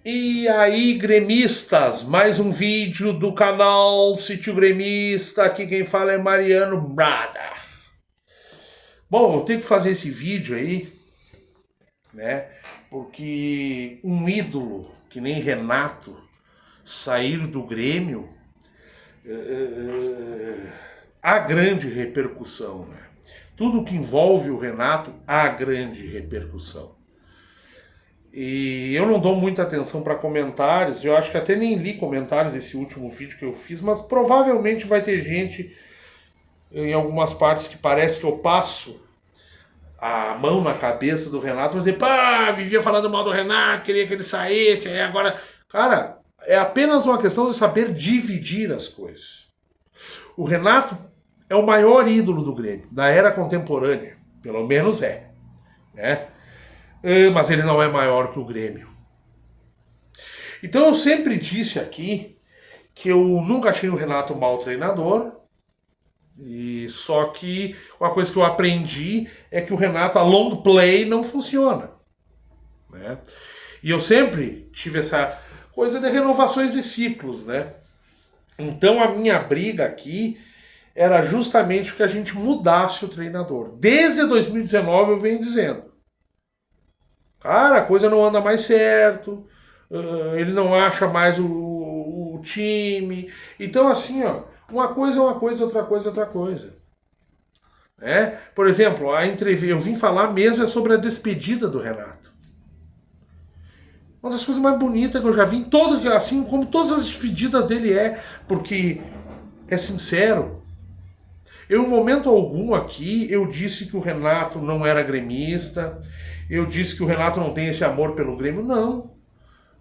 E aí, gremistas, mais um vídeo do canal Sítio Gremista. Aqui quem fala é Mariano Brada. Bom, eu tenho que fazer esse vídeo aí, né? Porque um ídolo que nem Renato sair do Grêmio, há grande repercussão, né? Tudo que envolve o Renato há grande repercussão. E eu não dou muita atenção para comentários, eu acho que até nem li comentários desse último vídeo que eu fiz, mas provavelmente vai ter gente em algumas partes que parece que eu passo a mão na cabeça do Renato, mas dizer, pá, vivia falando mal do Renato, queria que ele saísse, aí agora... Cara, é apenas uma questão de saber dividir as coisas. O Renato é o maior ídolo do Grêmio, da era contemporânea, pelo menos é, né? Mas ele não é maior que o Grêmio. Então eu sempre disse aqui que eu nunca achei o Renato um mau treinador, e só que uma coisa que eu aprendi é que o Renato a long play não funciona, né? E eu sempre tive essa coisa de renovações de ciclos, né? Então a minha briga aqui era justamente que a gente mudasse o treinador. Desde 2019 eu venho dizendo, cara, a coisa não anda mais certo, ele não acha mais o time. Então, assim, ó, uma coisa é uma coisa, outra coisa é outra coisa. Né? Por exemplo, a entrevista, eu vim falar mesmo é sobre a despedida do Renato. Uma das coisas mais bonitas que eu já vi, assim como todas as despedidas dele porque é sincero. Eu, em momento algum aqui, eu disse que o Renato não era gremista, eu disse que o Renato não tem esse amor pelo Grêmio. Não.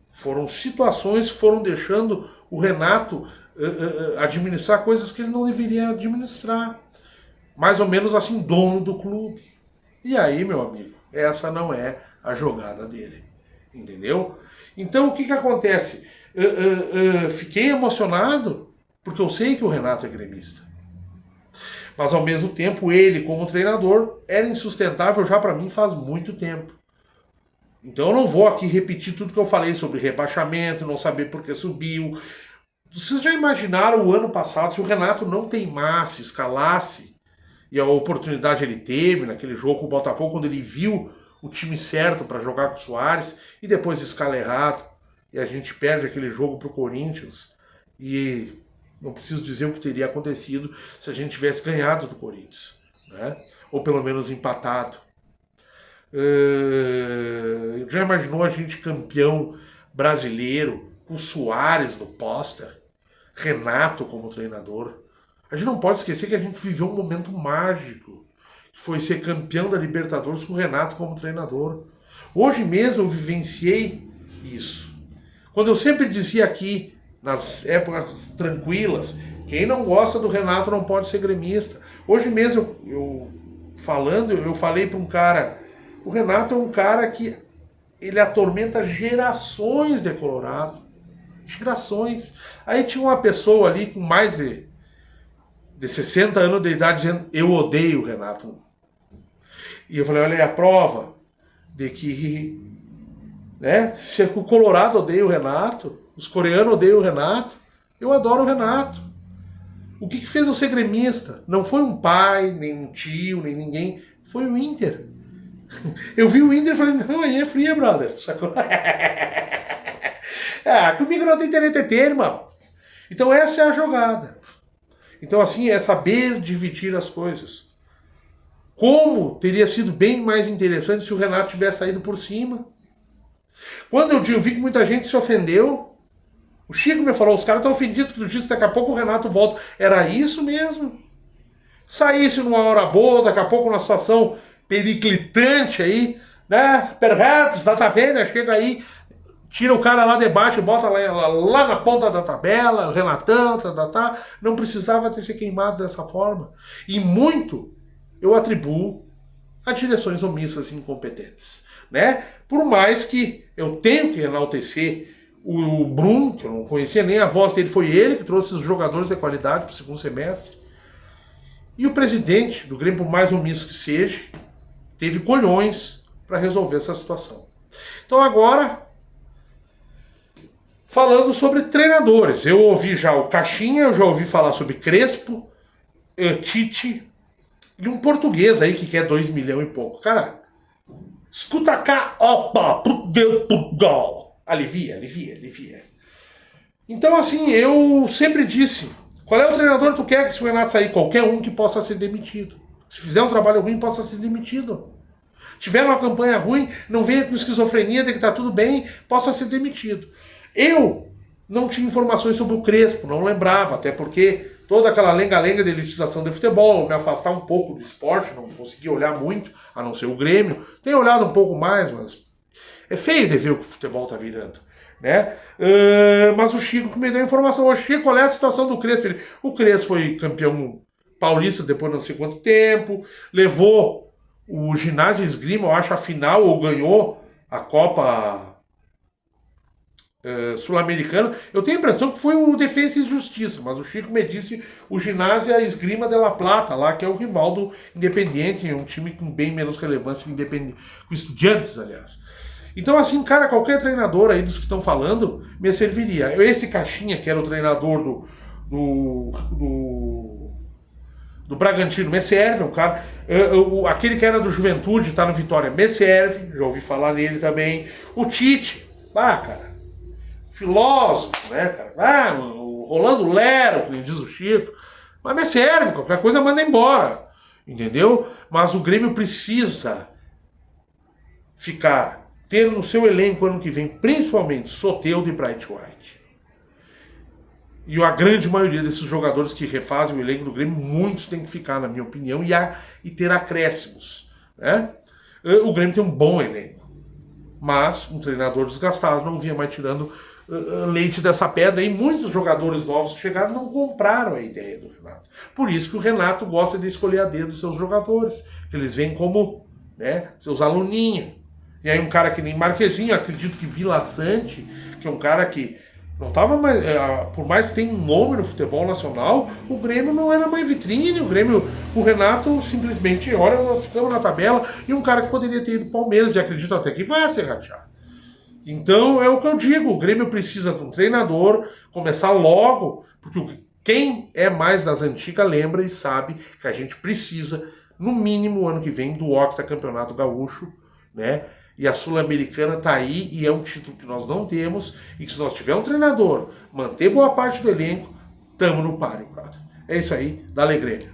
Foram situações que foram deixando o Renato administrar coisas que ele não deveria administrar. Mais ou menos assim, dono do clube. E aí, meu amigo, essa não é a jogada dele. Entendeu? Então, o que acontece? Fiquei emocionado porque eu sei que o Renato é gremista. Mas ao mesmo tempo, ele como treinador era insustentável já para mim faz muito tempo. Então eu não vou aqui repetir tudo que eu falei sobre rebaixamento, não saber por que subiu. Vocês já imaginaram o ano passado se o Renato não teimasse, escalasse, e a oportunidade ele teve naquele jogo com o Botafogo, quando ele viu o time certo para jogar com o Soares, e depois escala errado, e a gente perde aquele jogo pro Corinthians, e... não preciso dizer o que teria acontecido se a gente tivesse ganhado do Corinthians, né? Ou pelo menos empatado. Já imaginou a gente campeão brasileiro com Soares no póster, Renato como treinador? A gente não pode esquecer que a gente viveu um momento mágico, que foi ser campeão da Libertadores com o Renato como treinador. Hoje mesmo eu vivenciei isso. Quando eu sempre dizia aqui, nas épocas tranquilas, quem não gosta do Renato não pode ser gremista. Hoje mesmo eu falei para um cara, o Renato é um cara que ele atormenta gerações de Colorado. Gerações. Aí tinha uma pessoa ali com mais de 60 anos de idade dizendo, eu odeio o Renato. E eu falei, olha aí a prova de que, né, se o Colorado odeia o Renato, os coreanos odeiam o Renato, eu adoro o Renato. O que fez eu ser gremista? Não foi um pai, nem um tio, nem ninguém. Foi o Inter. Eu vi o Inter e falei, não, aí é fria, brother. Sacou? Comigo não tem TNTT, irmão. Então essa é a jogada. Então assim, é saber dividir as coisas. Como teria sido bem mais interessante se o Renato tivesse saído por cima. Quando eu vi que muita gente se ofendeu, o Chico me falou, os caras estão ofendidos que tu disse, daqui a pouco o Renato volta. Era isso mesmo. Saísse numa hora boa, daqui a pouco numa situação periclitante aí, né? Perhaps, data velha, chega aí, tira o cara lá de baixo e bota lá na ponta da tabela, Renatão, não precisava ter se queimado dessa forma. E muito eu atribuo a direções omissas e incompetentes, né? Por mais que eu tenho que enaltecer o Brum, que eu não conhecia nem a voz dele, foi ele que trouxe os jogadores de qualidade para o segundo semestre. E o presidente do Grêmio, por mais omisso que seja, teve colhões para resolver essa situação. Então agora, falando sobre treinadores. Eu ouvi já o Caixinha, eu já ouvi falar sobre Crespo, Tite e um português aí que quer 2 milhões e pouco. Cara, escuta cá, opa, português, Portugal. Alivia. Então, assim, eu sempre disse, qual é o treinador que tu quer que se o Renato sair? Qualquer um que possa ser demitido. Se fizer um trabalho ruim, possa ser demitido. Tiver uma campanha ruim, não venha com esquizofrenia de que tá tudo bem, possa ser demitido. Eu não tinha informações sobre o Crespo, não lembrava, até porque toda aquela lenga-lenga de elitização de futebol, me afastar um pouco do esporte, não consegui olhar muito, a não ser o Grêmio. Tenho olhado um pouco mais, mas é feio de ver o que o futebol tá virando. Né? Mas o Chico que me deu a informação. Ô Chico, qual é a situação do Crespo? O Crespo foi campeão paulista depois de não sei quanto tempo, levou o Ginásio Esgrima, eu acho, a final, ou ganhou a Copa Sul-Americana. Eu tenho a impressão que foi o Defensa e Justiça, mas o Chico me disse o Ginásio Esgrima de La Plata, lá, que é o rival do Independiente, um time com bem menos relevância que o Independiente, com Estudiantes, aliás. Então, assim, cara, qualquer treinador aí dos que estão falando me serviria. Esse Caixinha, que era o treinador do Bragantino, me serve, um cara. Aquele que era do Juventude, tá no Vitória, me serve, já ouvi falar nele também. O Tite, cara, filósofo, né, cara? O Rolando Lero, que diz o Chico, mas me serve, qualquer coisa manda embora, entendeu? Mas o Grêmio precisa ter no seu elenco ano que vem, principalmente Soteldo e Bright White. E a grande maioria desses jogadores que refazem o elenco do Grêmio, muitos têm que ficar, na minha opinião, e ter acréscimos. Né? O Grêmio tem um bom elenco, mas um treinador desgastado não vinha mais tirando leite dessa pedra, e muitos jogadores novos que chegaram não compraram a ideia do Renato. Por isso que o Renato gosta de escolher a dedo dos seus jogadores, que eles veem como, né, seus aluninhos. E aí um cara que nem Marquezinho, acredito que Vila Sante, que é um cara que não tava mais, por mais que tenha um nome no futebol nacional, o Grêmio não era mais vitrine, o Renato simplesmente, olha, nós ficamos na tabela, e um cara que poderia ter ido Palmeiras, e acredito até que vai ser rateado. Então é o que eu digo, o Grêmio precisa de um treinador, começar logo, porque quem é mais das antigas lembra e sabe que a gente precisa, no mínimo, ano que vem, do octacampeonato gaúcho, né? E a Sul-Americana tá aí, e é um título que nós não temos, e que se nós tiver um treinador, manter boa parte do elenco, tamo no páreo, brother. É isso aí, dá Grêmio.